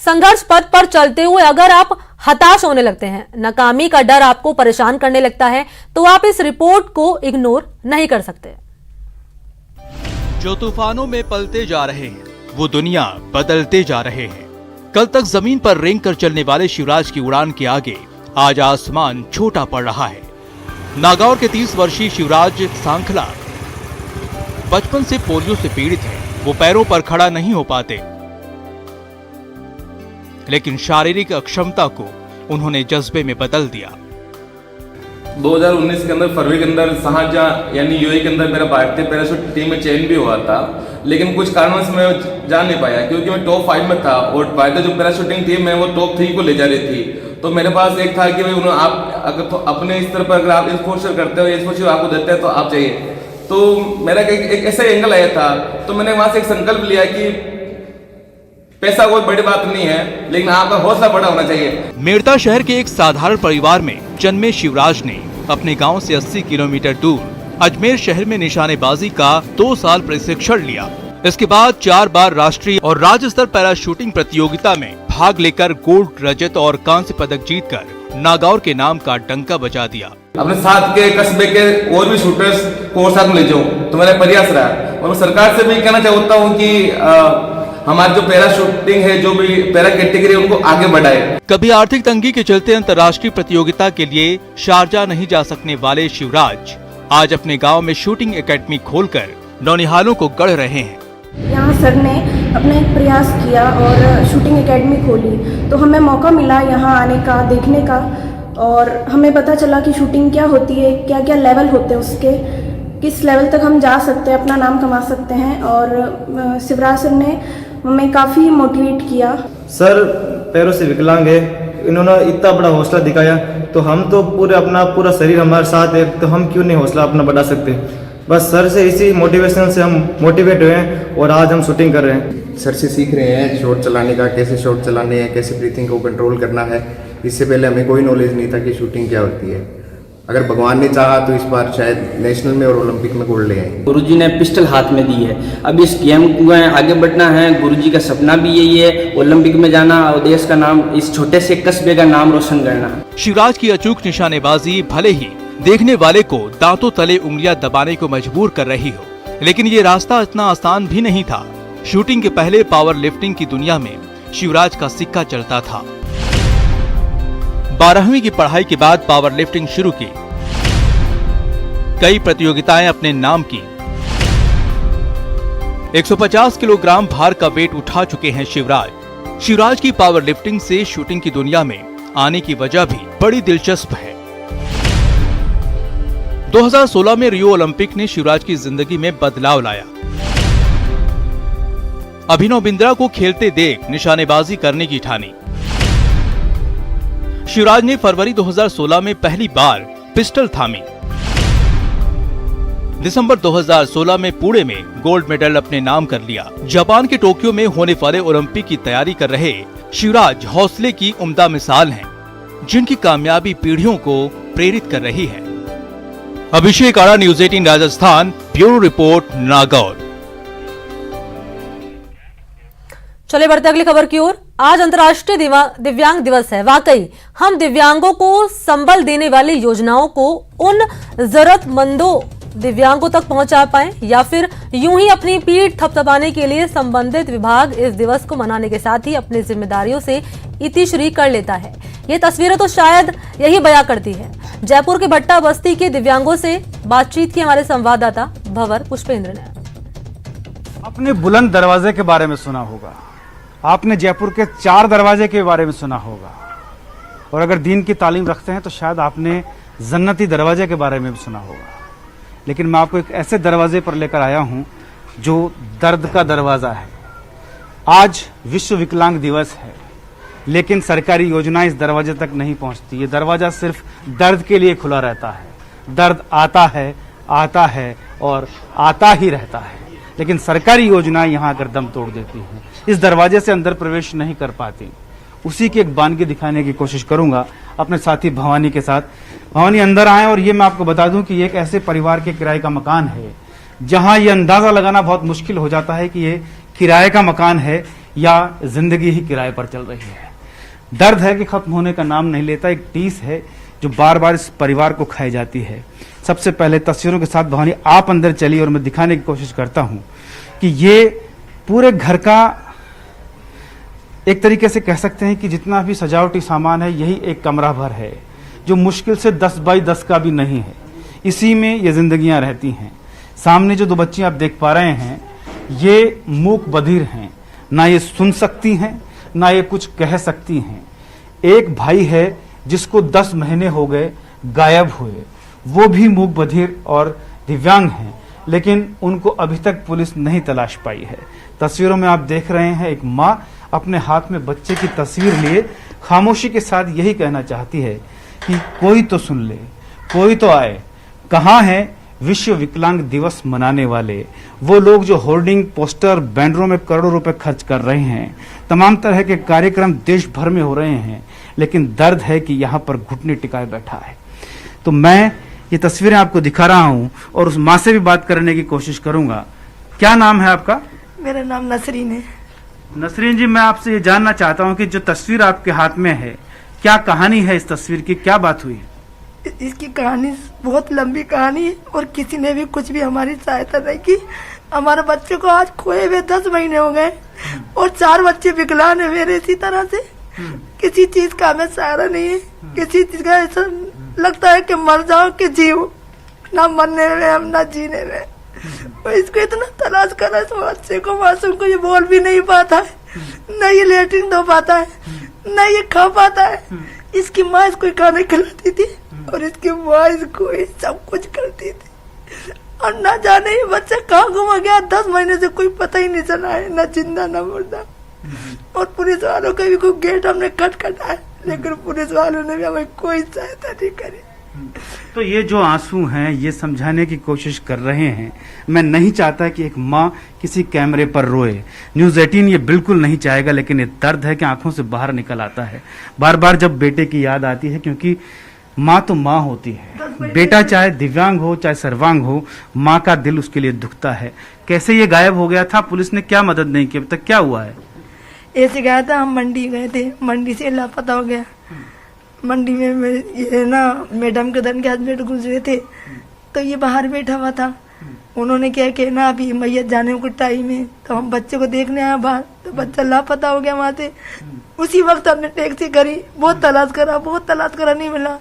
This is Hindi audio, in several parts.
संघर्ष पथ पर चलते हुए अगर आप हताश होने लगते हैं, नाकामी का डर आपको परेशान करने लगता है, तो आप इस रिपोर्ट को इग्नोर नहीं कर सकते। जो तूफानों में पलते जा रहे हैं, वो दुनिया बदलते जा रहे हैं। कल तक जमीन पर रेंग कर चलने वाले शिवराज की उड़ान के आगे आज आसमान छोटा पड़ रहा है। नागौर के 30 वर्षीय शिवराज सांखला बचपन से पोलियो से पीड़ित है। वो पैरों पर खड़ा नहीं हो पाते, लेकिन शारीरिक अक्षमता को उन्होंने जज्बे में बदल दिया। 2019 के अंदर फरवरी के अंदर शाहजहां यानी यूएई के अंदर मेरा भारतीय पैराशूट टीम में चयन भी हुआ था, लेकिन कुछ कारणों से मैं जा नहीं पाया क्योंकि मैं टॉप 5 में था और भारतीय जो पैराशूटिंग टीम है वो टॉप 3 को ले जा रही थी। तो मेरे पास एक था कि भाई आप अगर तो अपने स्तर पर अगर आप एक्सपोजर करते हो, एक्सपोजर आपको देते हैं तो आप चाहिए। तो मेरा एक ऐसा एंगल आया था, तो मैंने वहां से एक संकल्प लिया कि पैसा कोई बड़ी बात नहीं है, लेकिन आपका हौसला बड़ा होना चाहिए। मेड़ता शहर के एक साधारण परिवार में जन्मे शिवराज ने अपने गांव से 80 किलोमीटर दूर अजमेर शहर में निशानेबाजी का 2 साल प्रशिक्षण लिया। इसके बाद 4 बार राष्ट्रीय और राज्य स्तर पैराशूटिंग प्रतियोगिता में भाग लेकर गोल्ड, रजत और कांस्य पदक जीतकर नागौर के नाम का डंका बजा दिया। अपने साथ के कस्बे के और भी शूटर्स को साथ में ले जाऊं, तो मेरा प्रयास रहा। और मैं सरकार से भी कहना चाहता हूं कि हमारी जो पैरा शूटिंग है, जो भी पैरा कैटेगरी, उनको आगे बढ़ाए। कभी आर्थिक तंगी के चलते अंतर्राष्ट्रीय प्रतियोगिता के लिए शारजा नहीं जा सकने वाले शिवराज आज अपने गांव में शूटिंग एकेडमी खोलकर नौनिहालों को गढ़ रहे हैं। यहाँ सर ने अपना एक प्रयास किया और शूटिंग एकेडमी खोली, तो हमें मौका मिला यहाँ आने का, देखने का, और हमें पता चला कि शूटिंग क्या होती है, क्या क्या लेवल होते हैं उसके, किस लेवल तक हम जा सकते हैं, अपना नाम कमा सकते हैं। और शिवराज सर ने हमें काफ़ी मोटिवेट किया। सर पैरों से विकलांग है, इन्होंने इतना बड़ा हौसला दिखाया, तो हम तो पूरा शरीर हमारे साथ है, तो हम क्यों नहीं हौसला अपना बढ़ा सकते। बस सर से इसी मोटिवेशन से हम मोटिवेट हुए हैं और आज हम शूटिंग कर रहे हैं। सर से सीख रहे हैं शॉट चलाने का, कैसे शॉट चलाने हैं, कैसे ब्रीथिंग को कंट्रोल करना है। इससे पहले हमें कोई नॉलेज नहीं था कि शूटिंग क्या होती है। अगर भगवान ने चाहा तो इस बार शायद नेशनल में और ओलंपिक में गोल्ड ले आएंगे। गुरुजी ने पिस्टल हाथ में दी है, अब इस गेम को आगे बढ़ना है। गुरुजी का सपना भी यही है, ओलंपिक में जाना और देश का नाम, इस छोटे से कस्बे का नाम रोशन करना। शिवराज की अचूक निशानेबाजी भले ही देखने वाले को दांतों तले उंगलियां दबाने को मजबूर कर रही हो, लेकिन ये रास्ता इतना आसान भी नहीं था। शूटिंग के पहले पावर लिफ्टिंग की दुनिया में शिवराज का सिक्का चलता था। 12वीं की पढ़ाई के बाद पावर लिफ्टिंग शुरू की, कई प्रतियोगिताएं अपने नाम की। 150 किलोग्राम भार का वेट उठा चुके हैं शिवराज की पावर लिफ्टिंग से शूटिंग की दुनिया में आने की वजह भी बड़ी दिलचस्प है। 2016 में रियो ओलंपिक ने शिवराज की जिंदगी में बदलाव लाया। अभिनव बिंद्रा को खेलते देख निशानेबाजी करने की ठानी। शिवराज ने फरवरी 2016 में पहली बार पिस्टल थामी। दिसंबर 2016 में पुणे में गोल्ड मेडल अपने नाम कर लिया। जापान के टोक्यो में होने वाले ओलंपिक की तैयारी कर रहे शिवराज हौसले की उम्दा मिसाल हैं, जिनकी कामयाबी पीढ़ियों को प्रेरित कर रही है। अभिषेक आड़ा, news 18 Rajasthan, bureau report, Nagaur. चले बढ़ते अगली खबर की ओर। आज अंतर्राष्ट्रीय दिव्यांग दिवस है। वाकई हम दिव्यांगों को संबल देने वाली योजनाओं को उन जरूरतमंदों दिव्यांगों तक पहुंचा पाए, या फिर यूं ही अपनी पीठ थपथपाने के लिए संबंधित विभाग इस दिवस को मनाने के साथ ही अपनी जिम्मेदारियों से इतिश्री कर लेता है। ये तस्वीरें तो शायद यही बयां करती है। जयपुर के भट्टा बस्ती के दिव्यांगों से बातचीत की हमारे संवाददाता भंवर पुष्पेंद्र ने। आपने बुलंद दरवाजे के बारे में सुना होगा, आपने जयपुर के 4 दरवाजे के बारे में सुना होगा, और अगर दीन की तालीम रखते हैं तो शायद आपने जन्नती दरवाजे के बारे में भी सुना होगा। लेकिन मैं आपको एक ऐसे दरवाजे पर लेकर आया हूं जो दर्द का दरवाजा है। आज विश्व विकलांग दिवस है, लेकिन सरकारी योजना इस दरवाजे तक नहीं पहुंचती। ये दरवाजा सिर्फ दर्द के लिए खुला रहता है। दर्द आता है और आता ही रहता है, लेकिन सरकारी योजना यहां आकर दम तोड़ देती है। इस दरवाजे से अंदर प्रवेश नहीं कर पाती। उसी की एक बानगी दिखाने की कोशिश करूंगा अपने साथी भवानी के साथ। भवानी, अंदर आए, और ये मैं आपको बता दूं कि ये एक ऐसे परिवार के किराए का मकान है जहां ये अंदाजा लगाना बहुत मुश्किल हो जाता है कि ये किराए का मकान है या जिंदगी ही किराए पर चल रही है। दर्द है कि खत्म होने का नाम नहीं लेता, एक टीस है जो बार बार इस परिवार को खाई जाती है। सबसे पहले तस्वीरों के साथ भवानी आप अंदर चलिए और मैं दिखाने की कोशिश करता हूं कि ये पूरे घर का एक तरीके से कह सकते हैं कि जितना भी सजावटी सामान है यही एक कमरा भर है, जो मुश्किल से 10 बाई 10 का भी नहीं है। इसी में ये जिंदगियां रहती हैं। सामने जो 2 बच्चियां आप देख पा रहे हैं ये मूक बधिर हैं, ना ये सुन सकती हैं ना ये कुछ कह सकती हैं। एक भाई है जिसको 10 महीने हो गए गायब हुए, वो भी मूक बधिर और दिव्यांग हैं, लेकिन उनको अभी तक पुलिस नहीं तलाश पाई है। तस्वीरों में आप देख रहे हैं एक माँ अपने हाथ में बच्चे की तस्वीर लिए खामोशी के साथ यही कहना चाहती है कि कोई तो सुन ले, कोई तो आए। कहाँ है विश्व विकलांग दिवस मनाने वाले वो लोग जो होर्डिंग, पोस्टर, बैनरों में करोड़ों रुपए खर्च कर रहे हैं। तमाम तरह के कार्यक्रम देश भर में हो रहे हैं, लेकिन दर्द है कि यहाँ पर घुटने टिकाए बैठा है। तो मैं ये तस्वीरें आपको दिखा रहा हूँ और उस माँ से भी बात करने की कोशिश करूंगा। क्या नाम है आपका? मेरा नाम नसरीन है। नसरीन जी, मैं आपसे ये जानना चाहता हूँ कि जो तस्वीर आपके हाथ में है, क्या कहानी है इस तस्वीर की, क्या बात हुई? इसकी कहानी बहुत लंबी कहानी है और किसी ने भी कुछ भी हमारी सहायता नहीं की। हमारे बच्चे को आज खोए हुए 10 महीने हो गए और 4 बच्चे विकलांग है मेरे। इसी तरह से किसी चीज का हमें सहारा नहीं है। किसी चीज का ऐसा लगता है कि मर जाओ कि जियो, ना मरने में हम ना जीने में। और इसको इतना तलाश करा इस बच्चे को, मासूम को, ये बोल भी नहीं पाता है, न ये लेटरिन धो पाता है, न ये खा पाता है। इसकी माँ इसको खाना खिलाती थी और इसकी माँ इसको सब कुछ करती थी। और ना जाने ये बच्चा कहाँ घुमा गया, 10 महीने से कोई पता ही नहीं चला है, न जिंदा न मुर्दा। और पुलिस वालों का भी कोई गेट हमने खटखटा है, लेकिन पुलिस वालों ने भी हमें कोई सहायता नहीं करी। तो ये जो आंसू हैं ये समझाने की कोशिश कर रहे हैं। मैं नहीं चाहता कि एक माँ किसी कैमरे पर रोए, न्यूज़ 18 ये बिल्कुल नहीं चाहेगा, लेकिन ये दर्द है कि आंखों से बाहर निकल आता है बार बार जब बेटे की याद आती है, क्योंकि माँ तो माँ होती है। बेटा चाहे दिव्यांग हो चाहे सर्वांग हो, माँ का दिल उसके लिए दुखता है। कैसे ये गायब हो गया था, पुलिस ने क्या मदद नहीं की, अब तक क्या हुआ है? ऐसे गया था, हम मंडी गए थे, मंडी से लापता हो गया। मंडी में ये ना मैडम के धन के हस्बैंड गुजरे थे, तो ये बाहर बैठा हुआ था। उन्होंने क्या कि ना अभी मैयत जाने को टाइम है, तो हम बच्चे को देखने आए बाहर, तो बच्चा लापता हो गया वहाँ से। उसी वक्त हमने टैक्सी करी, बहुत तलाश करा नहीं मिला।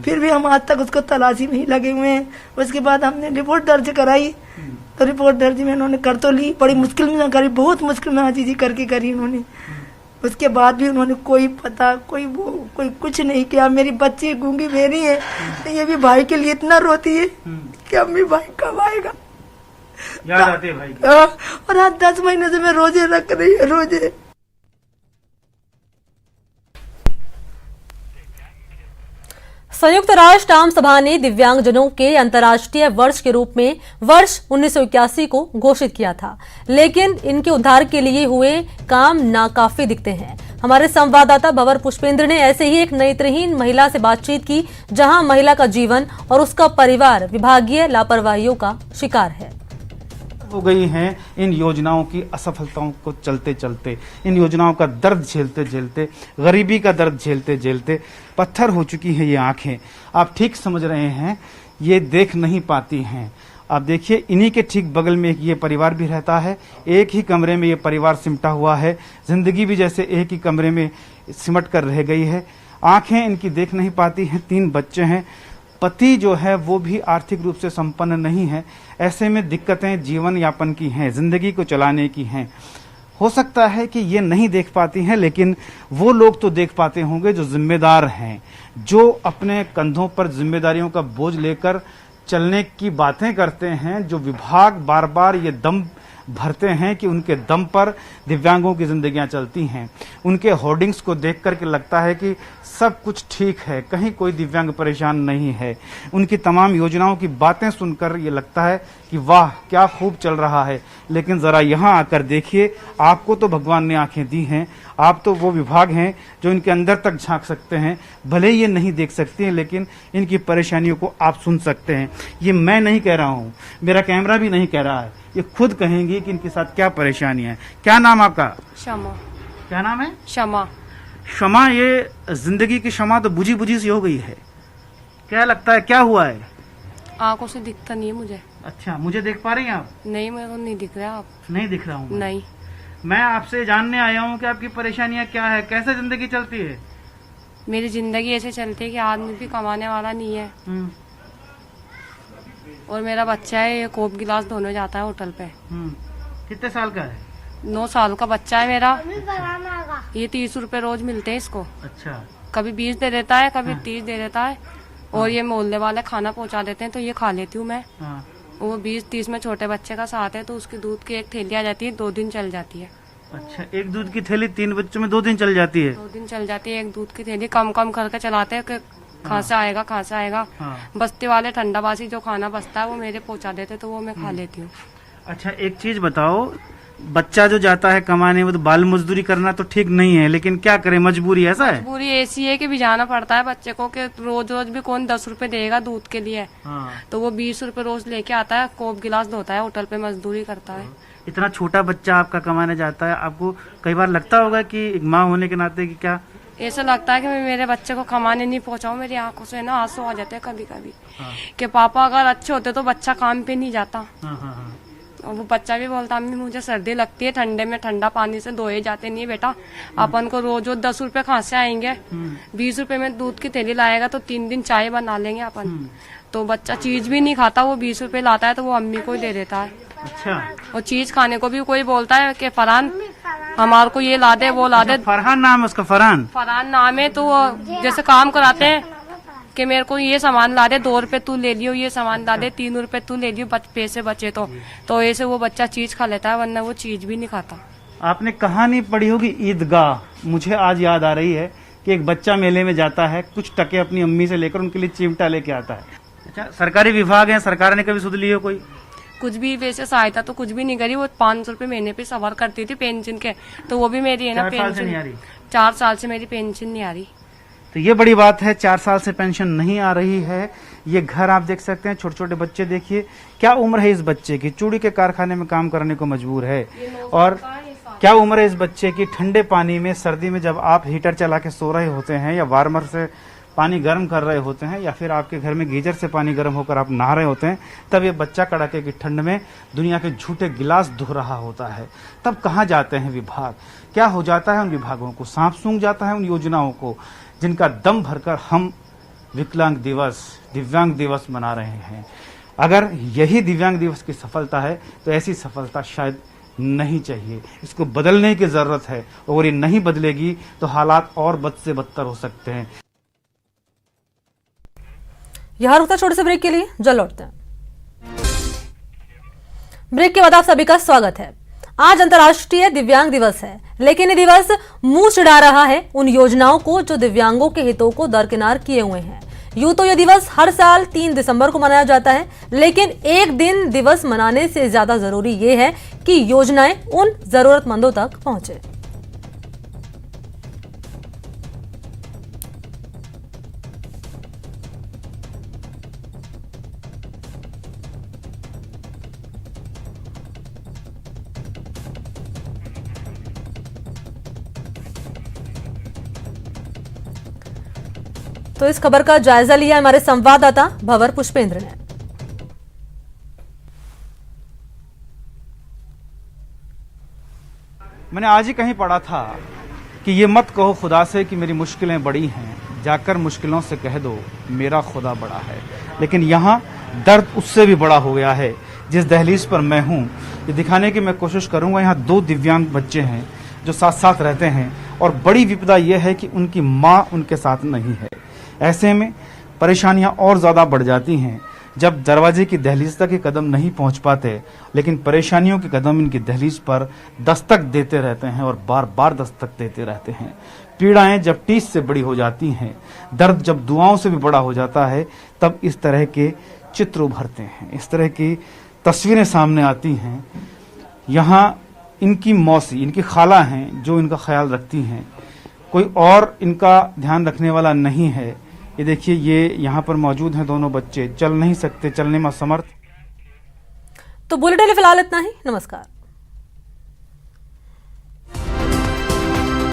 फिर भी हम आज तक उसको तलाशी में ही लगे हुए हैं। उसके बाद हमने रिपोर्ट दर्ज कराई, तो रिपोर्ट दर्ज में उन्होंने कर तो ली, बड़ी मुश्किल में करी, बहुत मुश्किल में चीज़ें करके करी उन्होंने। उसके बाद भी उन्होंने कोई पता कोई कुछ नहीं किया। मेरी बच्ची गूंगी बहरी है, तो ये भी भाई के लिए इतना रोती है कि अम्मी भाई कब आएगा, याद आती है भाई की। और आज 10 महीने से मैं रोजे रख रही है, रोजे। संयुक्त राष्ट्र आम सभा ने दिव्यांगजनों के अंतर्राष्ट्रीय वर्ष के रूप में वर्ष 1981 को घोषित किया था, लेकिन इनके उद्धार के लिए हुए काम नाकाफी दिखते हैं। हमारे संवाददाता भंवर पुष्पेंद्र ने ऐसे ही एक नेत्रहीन महिला से बातचीत की, जहां महिला का जीवन और उसका परिवार विभागीय लापरवाहियों का शिकार है। हो गई हैं इन योजनाओं की असफलताओं को चलते चलते, इन योजनाओं का दर्द झेलते झेलते, गरीबी का दर्द झेलते झेलते पत्थर हो चुकी हैं ये आंखें। आप ठीक समझ रहे हैं, ये देख नहीं पाती हैं। आप देखिए, इन्हीं के ठीक बगल में ये परिवार भी रहता है, एक ही कमरे में ये परिवार सिमटा हुआ है। जिंदगी भी जैसे एक ही कमरे में सिमट कर रह गई है। आंखें इनकी देख नहीं पाती हैं। 3 बच्चे हैं, पति जो है वो भी आर्थिक रूप से संपन्न नहीं है। ऐसे में दिक्कतें जीवन यापन की हैं, जिंदगी को चलाने की हैं। हो सकता है कि ये नहीं देख पाती हैं, लेकिन वो लोग तो देख पाते होंगे जो जिम्मेदार हैं, जो अपने कंधों पर जिम्मेदारियों का बोझ लेकर चलने की बातें करते हैं, जो विभाग बार बार ये दम भरते हैं कि उनके दम पर दिव्यांगों की जिंदगियां चलती हैं। उनके होर्डिंग्स को देख करके लगता है कि सब कुछ ठीक है, कहीं कोई दिव्यांग परेशान नहीं है। उनकी तमाम योजनाओं की बातें सुनकर ये लगता है कि वाह क्या खूब चल रहा है। लेकिन जरा यहाँ आकर देखिए, आपको तो भगवान ने आंखें दी हैं, आप तो वो विभाग हैं जो इनके अंदर तक झांक सकते हैं। भले ये नहीं देख सकते हैं, लेकिन इनकी परेशानियों को आप सुन सकते हैं। ये मैं नहीं कह रहा हूँ, मेरा कैमरा भी नहीं कह रहा है, ये खुद कहेंगे कि इनके साथ क्या परेशानी है। क्या नाम आपका? शमा। क्या नाम है? क्षमा। क्षमा, ये जिंदगी की क्षमा तो बुझी बुझी सी हो गई है। क्या लगता है क्या हुआ है? आंखों से दिखता नहीं है मुझे। अच्छा, मुझे देख पा रही हैं आप? नहीं, मेरे को नहीं दिख रहा आप। नहीं दिख रहा हूँ? नहीं। मैं आपसे जानने आया हूँ कि आपकी परेशानियाँ क्या है, कैसे जिंदगी चलती है? मेरी जिंदगी ऐसे चलती है कि आदमी भी कमाने वाला नहीं है और मेरा बच्चा है, ये कोप गिलास धोने जाता है होटल पे। कितने साल का है? 9 साल का बच्चा है मेरा। ये 30 रुपए रोज मिलते हैं इसको। अच्छा। कभी 20 दे देता है, कभी 30 दे देता है और ये मोहल्ले वाले खाना पहुंचा देते हैं तो ये खा लेती हूँ मैं। वो 20-30 में छोटे बच्चे का साथ है तो उसकी दूध की एक थैली आ जाती है, 2 दिन चल जाती है। अच्छा, एक दूध की थैली 3 बच्चों में 2 दिन चल जाती है? 2 दिन चल जाती है एक दूध की थैली। कम कम करके चलाते हैं कि कहाँ से आएगा कहाँ से आएगा। बस्ती वाले ठंडा बासी जो खाना बचता है वो मेरे पहुंचा देते तो वो मैं खा लेती हूँ। अच्छा, एक चीज बताओ, बच्चा जो जाता है कमाने में तो बाल मजदूरी करना तो ठीक नहीं है, लेकिन क्या करे, मजबूरी ऐसा है? मजबूरी ऐसी है कि भिजाना पड़ता है बच्चे को कि रोज रोज भी कौन 10 रुपए देगा दूध के लिए। तो वो 20 रुपए रोज लेके आता है, कोप गिलास धोता है, होटल पे मजदूरी करता है। इतना छोटा बच्चा आपका कमाने जाता है, आपको कई बार लगता होगा कि एक माँ होने के नाते कि क्या ऐसा लगता है कि मैं मेरे बच्चे को कमाने नहीं पहुंचाऊं। मेरी आंखों से ना आंसू आ जाते हैं कभी कभी कि पापा अगर अच्छे होते तो बच्चा काम पे नहीं जाता। और वो बच्चा भी बोलता अम्मी मुझे सर्दी लगती है, ठंडे में ठंडा पानी से धोए जाते नहीं बेटा, अपन को रोज 10 रुपए कहाँ से आएंगे। 20 रुपए में दूध की थैली लाएगा तो 3 दिन चाय बना लेंगे अपन। तो बच्चा चीज भी नहीं खाता, वो 20 रुपए लाता है तो वो अम्मी को ही दे देता है। अच्छा। और चीज खाने को भी कोई बोलता है कि फरहान हमारे को ये ला दे वो ला दे। फरहान नाम है उसका? फरहान नाम है। तो जैसे काम कराते हैं कि मेरे को ये सामान ला दे, 2 रुपए तू ले लियो, ये सामान ला दे 3 रुपए तू ले लियो, पैसे बचे तो ऐसे वो बच्चा चीज खा लेता है, वरना वो चीज भी नहीं खाता। आपने कहानी पढ़ी होगी ईदगाह। मुझे आज याद आ रही है कि एक बच्चा मेले में जाता है, कुछ टके अपनी अम्मी से लेकर उनके लिए चिमटा लेके आता है। अच्छा, सरकारी विभाग है, सरकार ने कभी सुध ली हो कोई? कुछ भी वैसे सहायता तो कुछ भी नहीं करी। वो 500 रुपए महीने पे सवार करती थी पेंशन के, तो वो भी मेरी है ना पेंशन 4 साल से मेरी पेंशन नहीं आ रही। तो ये बड़ी बात है, 4 साल से पेंशन नहीं आ रही है। ये घर आप देख सकते हैं, छोटे छोटे बच्चे देखिए, क्या उम्र है इस बच्चे की, चूड़ी के कारखाने में काम करने को मजबूर है। और क्या उम्र है इस बच्चे की, ठंडे पानी में सर्दी में जब आप हीटर चला के सो रहे होते हैं या वार्मर से पानी गर्म कर रहे होते हैं या फिर आपके घर में गीजर से पानी गर्म होकर आप नहा रहे होते हैं, तब ये बच्चा कड़ाके की ठंड में दुनिया के झूठे गिलास धो रहा होता है। तब कहाँ जाते हैं विभाग, क्या हो जाता है उन विभागों को, सांप सूंघ जाता है उन योजनाओं को जिनका दम भरकर हम विकलांग दिवस, दिव्यांग दिवस मना रहे हैं। अगर यही दिव्यांग दिवस की सफलता है तो ऐसी सफलता शायद नहीं चाहिए, इसको बदलने की जरूरत है। और ये नहीं बदलेगी तो हालात और बद से बदतर हो सकते हैं। यहां रुकता छोटे से ब्रेक के लिए, जल्द लौटते हैं। ब्रेक के बाद आप सभी का स्वागत है। आज अंतर्राष्ट्रीय दिव्यांग दिवस है, लेकिन ये दिवस मुंह चिढ़ा रहा है उन योजनाओं को जो दिव्यांगों के हितों को दरकिनार किए हुए हैं। यूं तो यह दिवस हर साल 3 दिसंबर को मनाया जाता है, लेकिन एक दिन दिवस मनाने से ज्यादा जरूरी ये है कि योजनाएं उन जरूरतमंदों तक पहुंचे। तो इस खबर का जायजा लिया हमारे संवाददाता भंवर पुष्पेंद्र ने। मैंने आज ही कहीं पढ़ा था कि ये मत कहो खुदा से कि मेरी मुश्किलें बड़ी हैं, जाकर मुश्किलों से कह दो मेरा खुदा बड़ा है। लेकिन यहाँ दर्द उससे भी बड़ा हो गया है। जिस दहलीज पर मैं हूँ, ये दिखाने की मैं कोशिश करूँगा, यहाँ 2 दिव्यांग बच्चे हैं जो साथ साथ रहते हैं और बड़ी विपदा यह है कि उनकी माँ उनके साथ नहीं है। ऐसे में परेशानियां और ज़्यादा बढ़ जाती हैं जब दरवाजे की दहलीज तक ये कदम नहीं पहुंच पाते, लेकिन परेशानियों के कदम इनकी दहलीज पर दस्तक देते रहते हैं और बार बार दस्तक देते रहते हैं। पीड़ाएं जब टीस से बड़ी हो जाती हैं, दर्द जब दुआओं से भी बड़ा हो जाता है, तब इस तरह के चित्र उभरते हैं, इस तरह की तस्वीरें सामने आती हैं। यहाँ इनकी मौसी, इनकी खाला हैं जो इनका ख्याल रखती हैं, कोई और इनका ध्यान रखने वाला नहीं है। ये देखिए, ये यहाँ पर मौजूद हैं दोनों बच्चे, चल नहीं सकते, चलने में असमर्थ। तो बुलेटिन फिलहाल इतना ही। नमस्कार।